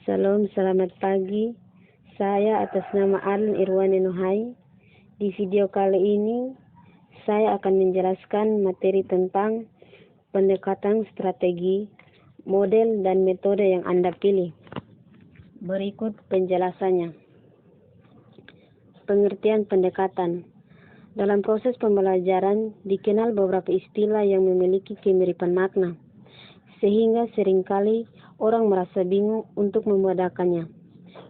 Salam, selamat pagi. Saya atas nama Arlin Irwani Nuhai. Di video kali ini, saya akan menjelaskan materi tentang pendekatan strategi, model, dan metode yang Anda pilih. Berikut penjelasannya. Pengertian pendekatan. Dalam proses pembelajaran, dikenal beberapa istilah yang memiliki kemiripan makna, sehingga seringkali orang merasa bingung untuk membedakannya.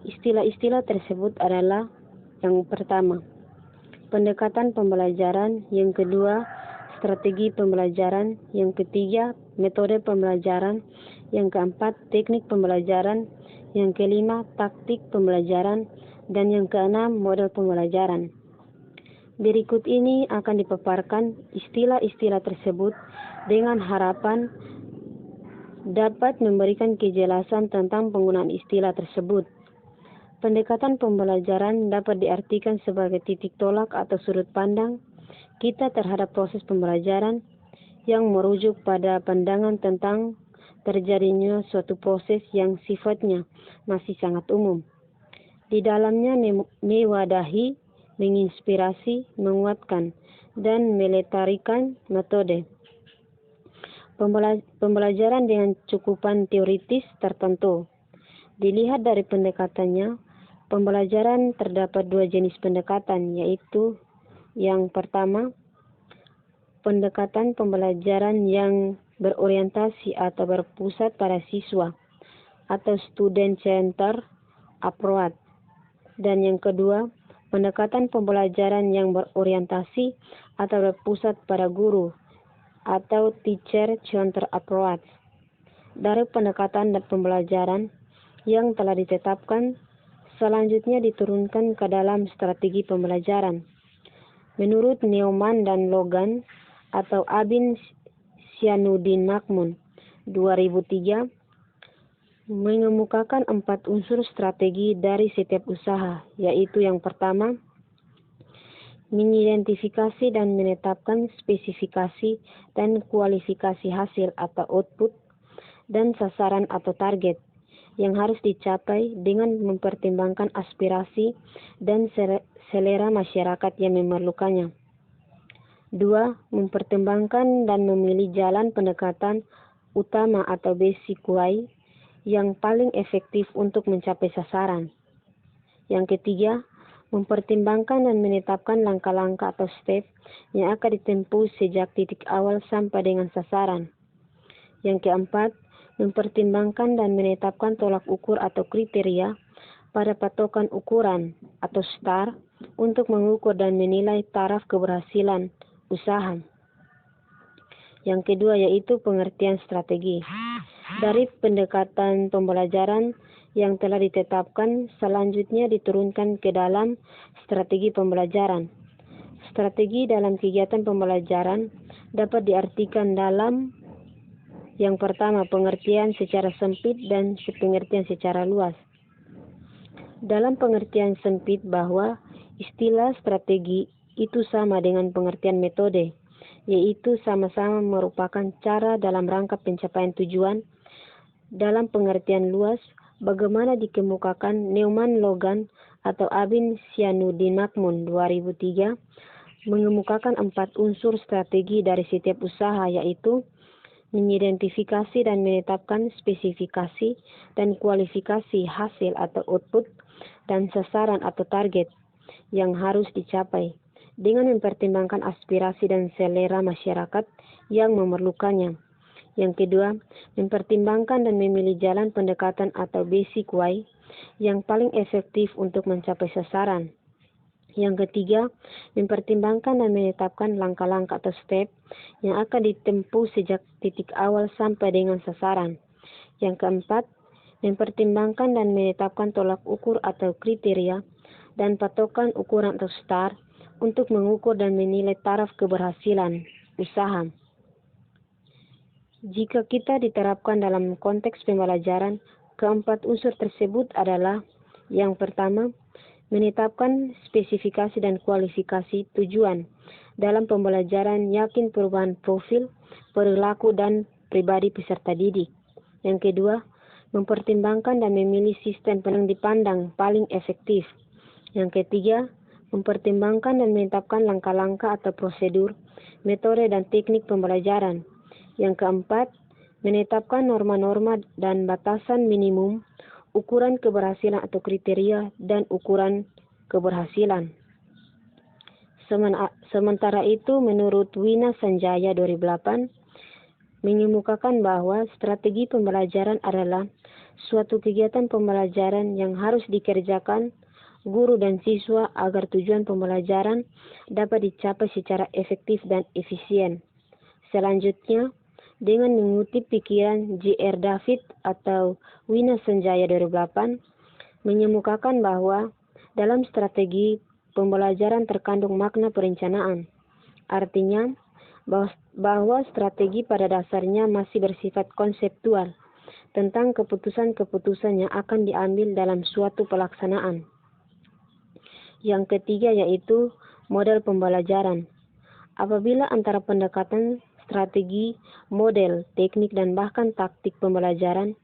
Istilah-istilah tersebut adalah: yang pertama, pendekatan pembelajaran; yang kedua, strategi pembelajaran; yang ketiga, metode pembelajaran; yang keempat, teknik pembelajaran; yang kelima, taktik pembelajaran; dan yang keenam, model pembelajaran. Berikut ini akan dipaparkan istilah-istilah tersebut dengan harapan dapat memberikan kejelasan tentang penggunaan istilah tersebut. Pendekatan pembelajaran dapat diartikan sebagai titik tolak atau sudut pandang kita terhadap proses pembelajaran yang merujuk pada pandangan tentang terjadinya suatu proses yang sifatnya masih sangat umum. Di dalamnya mewadahi, menginspirasi, menguatkan, dan melestarikan metode pembelajaran dengan cukupan teoritis tertentu. Dilihat dari pendekatannya, pembelajaran terdapat dua jenis pendekatan, yaitu yang pertama, pendekatan pembelajaran yang berorientasi atau berpusat pada siswa atau student center approach, dan yang kedua, pendekatan pembelajaran yang berorientasi atau berpusat pada guru atau teacher center approach. Dari pendekatan dan pembelajaran yang telah ditetapkan, selanjutnya diturunkan ke dalam strategi pembelajaran. Menurut Neumann dan Logan atau Abin Syanuddin Makmun 2003, mengemukakan 4 unsur strategi dari setiap usaha, yaitu yang pertama, mengidentifikasi dan menetapkan spesifikasi dan kualifikasi hasil atau output dan sasaran atau target yang harus dicapai dengan mempertimbangkan aspirasi dan selera masyarakat yang memerlukannya. 2. Mempertimbangkan dan memilih jalan pendekatan utama atau basic way yang paling efektif untuk mencapai sasaran. Yang ketiga, mempertimbangkan dan menetapkan langkah-langkah atau step yang akan ditempuh sejak titik awal sampai dengan sasaran. Yang keempat, mempertimbangkan dan menetapkan tolak ukur atau kriteria pada patokan ukuran atau STAR untuk mengukur dan menilai taraf keberhasilan usaha. Yang kedua yaitu pengertian strategi. Dari pendekatan pembelajaran yang telah ditetapkan, selanjutnya diturunkan ke dalam strategi pembelajaran. Strategi dalam kegiatan pembelajaran dapat diartikan dalam yang pertama, pengertian secara sempit dan pengertian secara luas. Dalam pengertian sempit bahwa istilah strategi itu sama dengan pengertian metode, yaitu sama-sama merupakan cara dalam rangka pencapaian tujuan. Dalam pengertian luas, bagaimana dikemukakan Neumann Logan atau Abin Syanuddin Makmun 2003, mengemukakan 4 unsur strategi dari setiap usaha, yaitu mengidentifikasi dan menetapkan spesifikasi dan kualifikasi hasil atau output dan sasaran atau target yang harus dicapai dengan mempertimbangkan aspirasi dan selera masyarakat yang memerlukannya. Yang kedua, mempertimbangkan dan memilih jalan pendekatan atau basic way yang paling efektif untuk mencapai sasaran. Yang ketiga, mempertimbangkan dan menetapkan langkah-langkah atau step yang akan ditempuh sejak titik awal sampai dengan sasaran. Yang keempat, mempertimbangkan dan menetapkan tolak ukur atau kriteria dan patokan ukuran atau STAR untuk mengukur dan menilai taraf keberhasilan usaha. Jika kita diterapkan dalam konteks pembelajaran, keempat unsur tersebut adalah: yang pertama, menetapkan spesifikasi dan kualifikasi tujuan dalam pembelajaran, yakin perubahan profil, perilaku, dan pribadi peserta didik. Yang kedua, mempertimbangkan dan memilih sistem yang dipandang paling efektif. Yang ketiga, mempertimbangkan dan menetapkan langkah-langkah atau prosedur, metode dan teknik pembelajaran. Yang keempat, menetapkan norma-norma dan batasan minimum, ukuran keberhasilan atau kriteria, dan ukuran keberhasilan. Sementara itu, menurut Wina Sanjaya 2008, mengemukakan bahwa strategi pembelajaran adalah suatu kegiatan pembelajaran yang harus dikerjakan guru dan siswa agar tujuan pembelajaran dapat dicapai secara efektif dan efisien. Selanjutnya, dengan mengutip pikiran J.R. David atau Wina Sanjaya 2008, mengemukakan bahwa dalam strategi pembelajaran terkandung makna perencanaan. Artinya, bahwa strategi pada dasarnya masih bersifat konseptual tentang keputusan-keputusan yang akan diambil dalam suatu pelaksanaan. Yang ketiga yaitu model pembelajaran. Apabila antara pendekatan strategi, model, teknik, dan bahkan taktik pembelajaran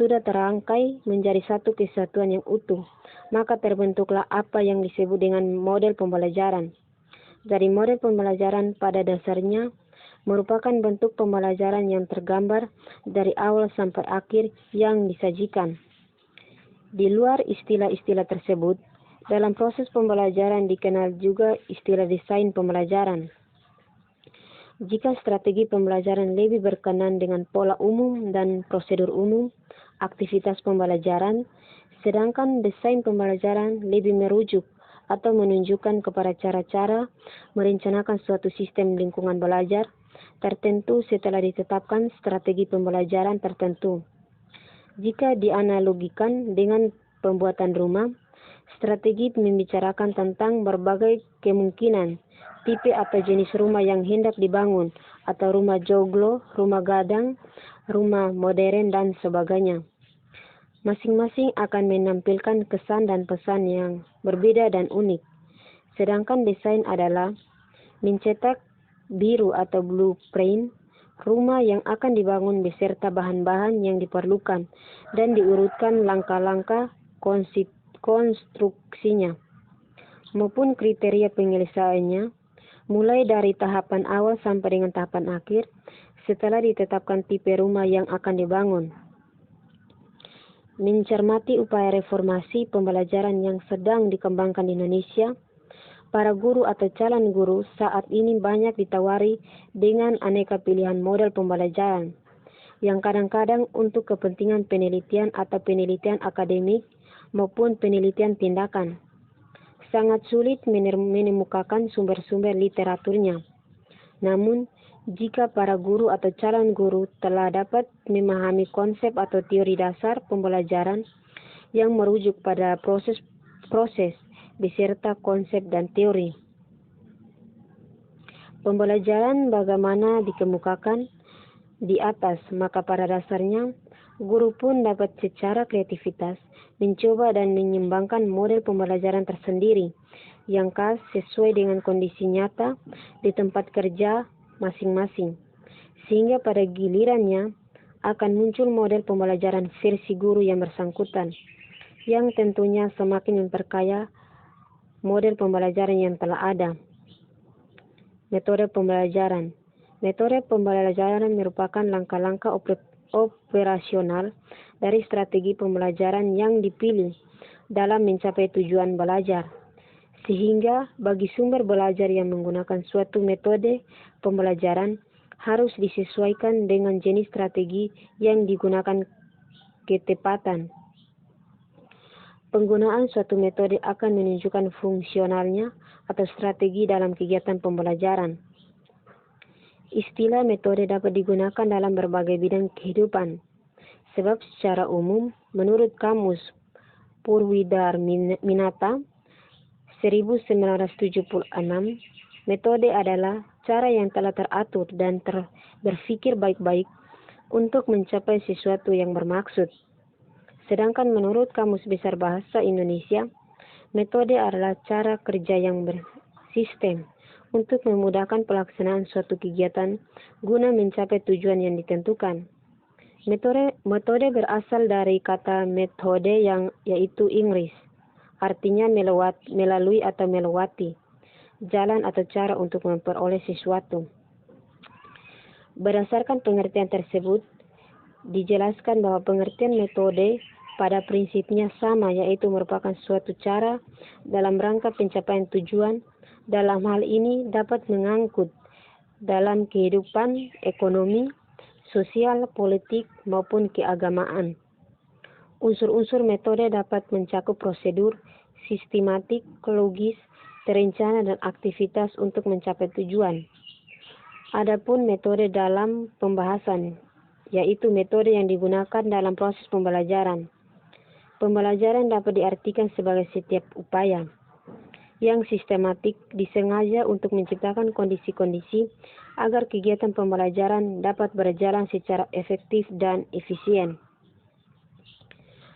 sudah terangkai menjadi satu kesatuan yang utuh, maka terbentuklah apa yang disebut dengan model pembelajaran. Dari model pembelajaran pada dasarnya merupakan bentuk pembelajaran yang tergambar dari awal sampai akhir yang disajikan. Di luar istilah-istilah tersebut, dalam proses pembelajaran dikenal juga istilah desain pembelajaran. Jika strategi pembelajaran lebih berkenan dengan pola umum dan prosedur umum aktivitas pembelajaran, sedangkan desain pembelajaran lebih merujuk atau menunjukkan kepada cara-cara merencanakan suatu sistem lingkungan belajar tertentu setelah ditetapkan strategi pembelajaran tertentu. Jika dianalogikan dengan pembuatan rumah, strategi membicarakan tentang berbagai kemungkinan, tipe atau jenis rumah yang hendak dibangun, atau rumah joglo, rumah gadang, rumah modern, dan sebagainya. Masing-masing akan menampilkan kesan dan pesan yang berbeda dan unik. Sedangkan desain adalah mencetak biru atau blueprint rumah yang akan dibangun beserta bahan-bahan yang diperlukan dan diurutkan langkah-langkah konstruksinya maupun kriteria penyelesaiannya mulai dari tahapan awal sampai dengan tahapan akhir setelah ditetapkan tipe rumah yang akan dibangun. Mencermati upaya reformasi pembelajaran yang sedang dikembangkan di Indonesia, para guru atau calon guru saat ini banyak ditawari dengan aneka pilihan model pembelajaran yang kadang-kadang untuk kepentingan penelitian atau penelitian akademik maupun penelitian tindakan. Sangat sulit menemukan sumber-sumber literaturnya. Namun, jika para guru atau calon guru telah dapat memahami konsep atau teori dasar pembelajaran yang merujuk pada proses beserta konsep dan teori pembelajaran bagaimana dikemukakan di atas, maka pada dasarnya guru pun dapat secara kreativitas mencoba dan mengembangkan model pembelajaran tersendiri yang khas sesuai dengan kondisi nyata di tempat kerja masing-masing, sehingga pada gilirannya akan muncul model pembelajaran versi guru yang bersangkutan, yang tentunya semakin memperkaya model pembelajaran yang telah ada. Metode pembelajaran. Metode pembelajaran merupakan langkah-langkah operasional dari strategi pembelajaran yang dipilih dalam mencapai tujuan belajar. Sehingga bagi sumber belajar yang menggunakan suatu metode pembelajaran harus disesuaikan dengan jenis strategi yang digunakan ketepatan. Penggunaan suatu metode akan menunjukkan fungsionalnya atau strategi dalam kegiatan pembelajaran. Istilah metode dapat digunakan dalam berbagai bidang kehidupan, sebab secara umum, menurut Kamus Purwidarminata 1976, metode adalah cara yang telah teratur dan berpikir baik-baik untuk mencapai sesuatu yang bermaksud. Sedangkan menurut Kamus Besar Bahasa Indonesia, metode adalah cara kerja yang bersistem untuk memudahkan pelaksanaan suatu kegiatan guna mencapai tujuan yang ditentukan. Metode berasal dari kata metode yang yaitu Inggris, artinya melalui atau melewati, jalan atau cara untuk memperoleh sesuatu. Berdasarkan pengertian tersebut, dijelaskan bahwa pengertian metode pada prinsipnya sama, yaitu merupakan suatu cara dalam rangka pencapaian tujuan. Dalam hal ini dapat mengangkut dalam kehidupan ekonomi, sosial, politik, maupun keagamaan. Unsur-unsur metode dapat mencakup prosedur, sistematik, logis, terencana, dan aktivitas untuk mencapai tujuan. Adapun metode dalam pembahasan, yaitu metode yang digunakan dalam proses pembelajaran. Pembelajaran dapat diartikan sebagai setiap upaya yang sistematik disengaja untuk menciptakan kondisi-kondisi agar kegiatan pembelajaran dapat berjalan secara efektif dan efisien.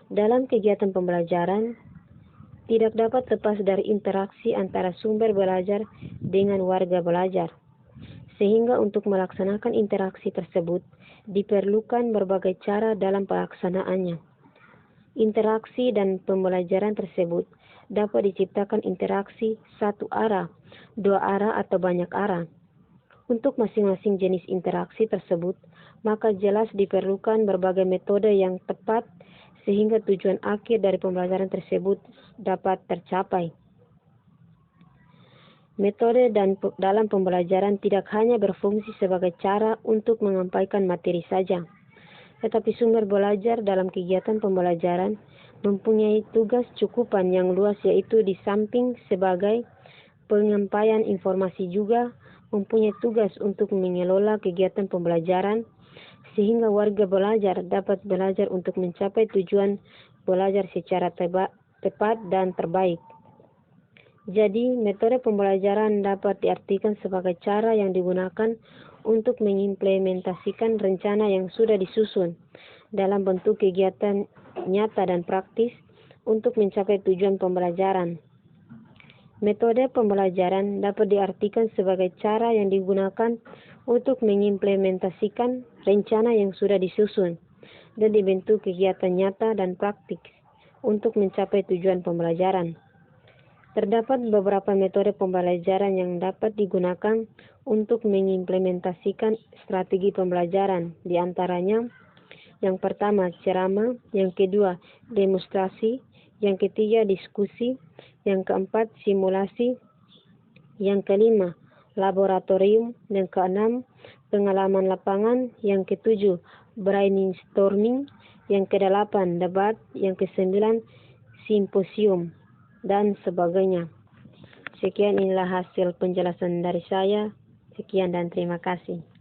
Dalam kegiatan pembelajaran, tidak dapat lepas dari interaksi antara sumber belajar dengan warga belajar, sehingga untuk melaksanakan interaksi tersebut diperlukan berbagai cara dalam pelaksanaannya. Interaksi dan pembelajaran tersebut dapat diciptakan interaksi satu arah, dua arah, atau banyak arah. Untuk masing-masing jenis interaksi tersebut, maka jelas diperlukan berbagai metode yang tepat sehingga tujuan akhir dari pembelajaran tersebut dapat tercapai. Metode dalam pembelajaran tidak hanya berfungsi sebagai cara untuk menyampaikan materi saja, tetapi sumber belajar dalam kegiatan pembelajaran mempunyai tugas cukupan yang luas, yaitu di samping sebagai penyampaian informasi juga mempunyai tugas untuk mengelola kegiatan pembelajaran sehingga warga belajar dapat belajar untuk mencapai tujuan belajar secara tepat dan terbaik. Jadi, metode pembelajaran dapat diartikan sebagai cara yang digunakan untuk mengimplementasikan rencana yang sudah disusun dalam bentuk kegiatan nyata dan praktis untuk mencapai tujuan pembelajaran. Metode pembelajaran dapat diartikan sebagai cara yang digunakan untuk mengimplementasikan rencana yang sudah disusun dan dibentuk kegiatan nyata dan praktik untuk mencapai tujuan pembelajaran. Terdapat beberapa metode pembelajaran yang dapat digunakan untuk mengimplementasikan strategi pembelajaran, di antaranya yang pertama ceramah, yang kedua demonstrasi, yang ketiga diskusi, yang keempat simulasi, yang kelima laboratorium, yang keenam pengalaman lapangan, yang ketujuh brainstorming, yang kedelapan debat, yang kesembilan simposium, dan sebagainya. Sekian, inilah hasil penjelasan dari saya. Sekian dan terima kasih.